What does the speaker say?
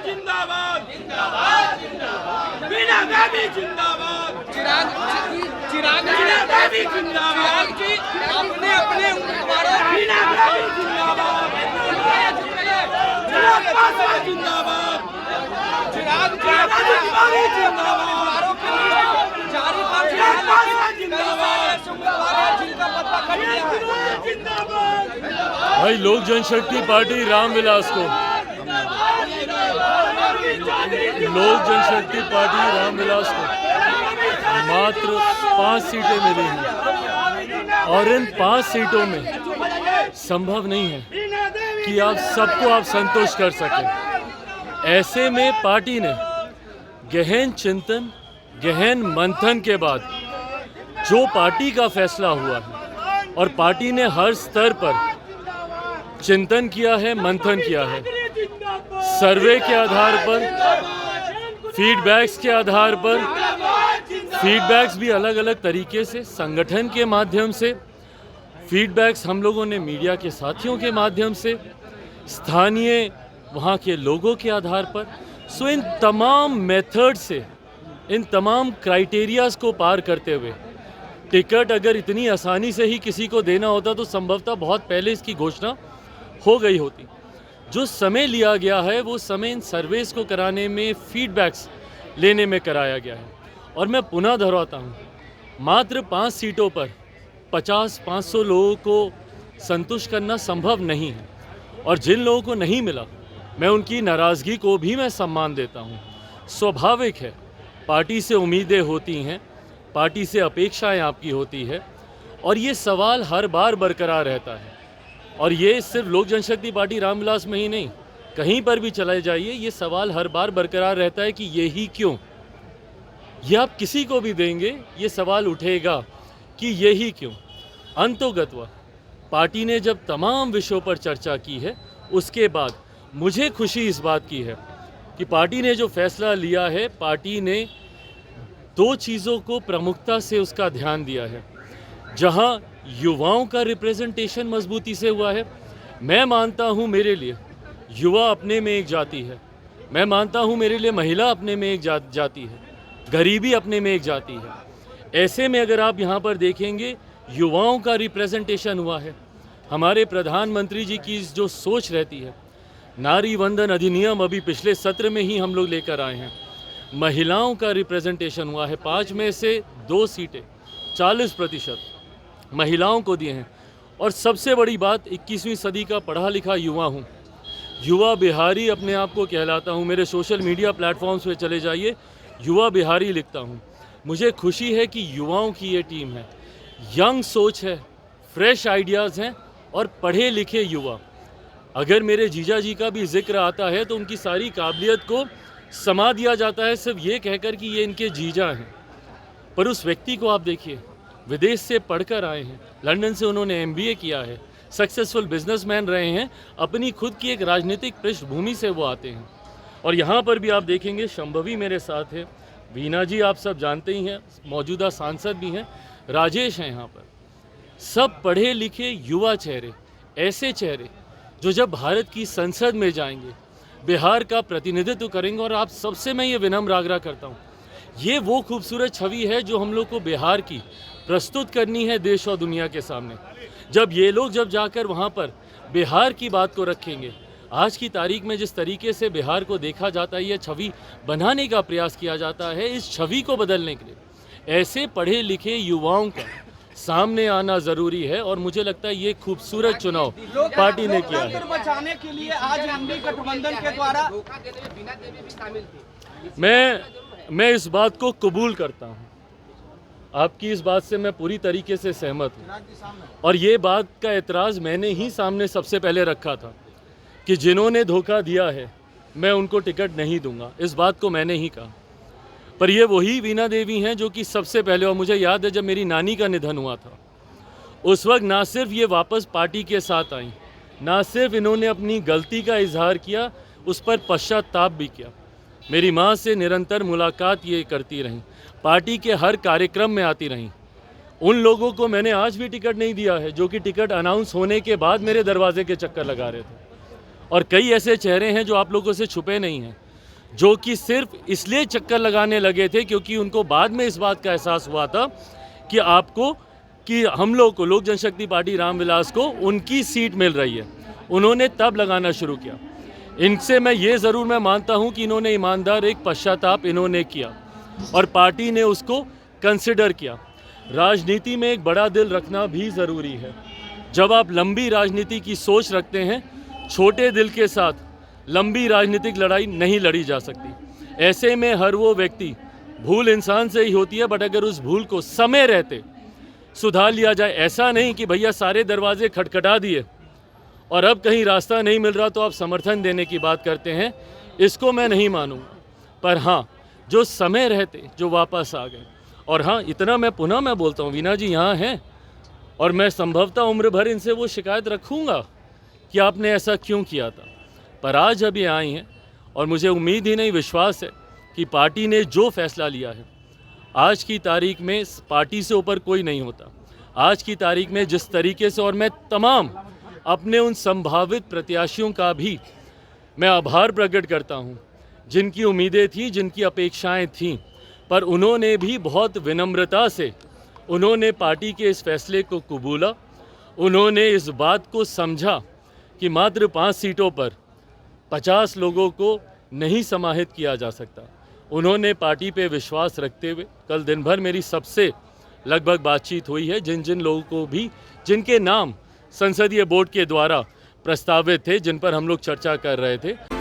जिंदाबाद वीणा गांधी जिंदाबाद चिराग गांधी जिंदाबाद अपने अपने उम्मीदवारों वीणा गांधी जिंदाबाद चिराग पासवान जिंदाबाद चिराग गांधी जिंदाबाद जारी चिराग पासवान जिंदाबाद जिनका पता कट गया है। जिंदाबाद भाई लोक जनशक्ति पार्टी रामविलास को मात्र 5 सीटें मिली हैं और इन 5 सीटों में संभव नहीं है कि आप सबको आप संतुष्ट कर सकें। ऐसे में पार्टी ने गहन चिंतन, गहन मंथन के बाद जो पार्टी का फैसला हुआ है और पार्टी ने हर स्तर पर चिंतन किया है, मंथन किया है, सर्वे के आधार पर, फीडबैक्स के आधार पर, फीडबैक्स भी अलग अलग तरीके से, संगठन के माध्यम से, फीडबैक्स हम लोगों ने मीडिया के साथियों के माध्यम से, स्थानीय वहाँ के लोगों के आधार पर। सो इन तमाम मेथड से, इन तमाम क्राइटेरियाज को पार करते हुए टिकट अगर इतनी आसानी से ही किसी को देना होता तो संभवतः बहुत पहले इसकी घोषणा हो गई होती। जो समय लिया गया है वो समय इन सर्वेस को कराने में, फीडबैक्स लेने में कराया गया है। और मैं पुनः दोहराता हूँ, मात्र 5 सीटों पर 50-500 लोगों को संतुष्ट करना संभव नहीं है। और जिन लोगों को नहीं मिला, मैं उनकी नाराज़गी को भी मैं सम्मान देता हूँ। स्वाभाविक है, पार्टी से उम्मीदें होती हैं, पार्टी से अपेक्षाएं आपकी होती है और ये सवाल हर बार बरकरार रहता है। और ये सिर्फ लोक जनशक्ति पार्टी रामविलास में ही नहीं, कहीं पर भी चले जाइए, ये सवाल हर बार बरकरार रहता है कि ये ही क्यों। ये आप किसी को भी देंगे, ये सवाल उठेगा कि ये ही क्यों। अंतोगत्वा पार्टी ने जब तमाम विषयों पर चर्चा की है, उसके बाद मुझे खुशी इस बात की है कि पार्टी ने जो फैसला लिया है, पार्टी ने 2 चीज़ों को प्रमुखता से उसका ध्यान दिया है। जहां युवाओं का रिप्रेजेंटेशन मजबूती से हुआ है, मैं मानता हूं मेरे लिए युवा अपने में एक जाति है, मैं मानता हूं मेरे लिए महिला अपने में एक जाति है, गरीबी अपने में एक जाति है। ऐसे में अगर आप यहां पर देखेंगे, युवाओं का रिप्रेजेंटेशन हुआ है। हमारे प्रधानमंत्री जी की जो सोच रहती है, नारी वंदन अधिनियम अभी पिछले सत्र में ही हम लोग लेकर आए हैं। महिलाओं का रिप्रेजेंटेशन हुआ है, 5 में से 2 सीटें 40% महिलाओं को दिए हैं। और सबसे बड़ी बात, 21वीं सदी का पढ़ा लिखा युवा हूँ, युवा बिहारी अपने आप को कहलाता हूँ। मेरे सोशल मीडिया प्लेटफॉर्म्स पे चले जाइए, युवा बिहारी लिखता हूँ। मुझे खुशी है कि युवाओं की ये टीम है, यंग सोच है, फ्रेश आइडियाज़ हैं और पढ़े लिखे युवा। अगर मेरे जीजा जी का भी जिक्र आता है तो उनकी सारी काबिलियत को समा दिया जाता है सिर्फ ये कहकर कि ये इनके जीजा हैं। पर उस व्यक्ति को आप देखिए, विदेश से पढ़कर आए हैं, लंदन से उन्होंने MBA किया है, सक्सेसफुल बिजनेसमैन रहे हैं, अपनी खुद की एक राजनीतिक पृष्ठभूमि से वो आते हैं। और यहाँ पर भी आप देखेंगे, शंभवी मेरे साथ है, वीणा जी आप सब जानते ही हैं, मौजूदा सांसद भी हैं, राजेश हैं यहाँ पर। सब पढ़े लिखे युवा चेहरे, ऐसे चेहरे जो जब भारत की संसद में जाएंगे, बिहार का प्रतिनिधित्व करेंगे। और आप सबसे मैं ये विनम्र आग्रह करता हूँ, ये वो खूबसूरत छवि है जो हम लोग को बिहार की प्रस्तुत करनी है देश और दुनिया के सामने। जब ये लोग जब जाकर वहाँ पर बिहार की बात को रखेंगे, आज की तारीख में जिस तरीके से बिहार को देखा जाता है, ये छवि बनाने का प्रयास किया जाता है, इस छवि को बदलने के लिए ऐसे पढ़े लिखे युवाओं का सामने आना ज़रूरी है। और मुझे लगता है ये खूबसूरत चुनाव पार्टी ने किया है। बचाने के लिए आज एमडी गठबंधन के द्वारा मैं इस बात को कबूल करता हूँ, आपकी इस बात से मैं पूरी तरीके से सहमत हूँ। और ये बात का एतराज़ मैंने ही सामने सबसे पहले रखा था कि जिन्होंने धोखा दिया है मैं उनको टिकट नहीं दूंगा, इस बात को मैंने ही कहा। पर ये वही वीणा देवी हैं जो कि सबसे पहले, और मुझे याद है जब मेरी नानी का निधन हुआ था, उस वक्त ना सिर्फ ये वापस पार्टी के साथ आई, ना सिर्फ इन्होंने अपनी गलती का इजहार किया, उस पर पश्चाताप भी किया। मेरी माँ से निरंतर मुलाकात ये करती रहीं, पार्टी के हर कार्यक्रम में आती रहीं। उन लोगों को मैंने आज भी टिकट नहीं दिया है जो कि टिकट अनाउंस होने के बाद मेरे दरवाजे के चक्कर लगा रहे थे। और कई ऐसे चेहरे हैं जो आप लोगों से छुपे नहीं हैं, जो कि सिर्फ इसलिए चक्कर लगाने लगे थे क्योंकि उनको बाद में इस बात का एहसास हुआ था कि हम लोग को, लोक जनशक्ति पार्टी रामविलास को उनकी सीट मिल रही है। उन्होंने तब लगाना शुरू किया। इनसे मैं ये ज़रूर मैं मानता हूँ कि इन्होंने ईमानदार एक पश्चाताप इन्होंने किया और पार्टी ने उसको कंसिडर किया। राजनीति में एक बड़ा दिल रखना भी ज़रूरी है। जब आप लंबी राजनीति की सोच रखते हैं, छोटे दिल के साथ लंबी राजनीतिक लड़ाई नहीं लड़ी जा सकती। ऐसे में हर वो व्यक्ति, भूल इंसान से ही होती है, बट अगर उस भूल को समय रहते सुधार लिया जाए, ऐसा नहीं कि भैया सारे दरवाजे खटखटा दिए और अब कहीं रास्ता नहीं मिल रहा तो आप समर्थन देने की बात करते हैं, इसको मैं नहीं मानूंगा। पर हाँ, जो समय रहते जो वापस आ गए, और हाँ इतना मैं पुनः बोलता हूँ, वीना जी यहाँ हैं और मैं संभवतः उम्र भर इनसे वो शिकायत रखूँगा कि आपने ऐसा क्यों किया था। पर आज अभी आई हैं और मुझे उम्मीद ही नहीं, विश्वास है कि पार्टी ने जो फैसला लिया है, आज की तारीख में पार्टी से ऊपर कोई नहीं होता। आज की तारीख में जिस तरीके से, और मैं तमाम अपने उन संभावित प्रत्याशियों का भी मैं आभार प्रकट करता हूं, जिनकी उम्मीदें थी, जिनकी अपेक्षाएं थीं, पर उन्होंने भी बहुत विनम्रता से उन्होंने पार्टी के इस फैसले को कबूला। उन्होंने इस बात को समझा कि मात्र 5 सीटों पर 50 लोगों को नहीं समाहित किया जा सकता। उन्होंने पार्टी पे विश्वास रखते हुए, कल दिन भर मेरी सबसे लगभग बातचीत हुई है, जिन लोगों को भी, जिनके नाम संसदीय बोर्ड के द्वारा प्रस्तावित थे, जिन पर हम लोग चर्चा कर रहे थे।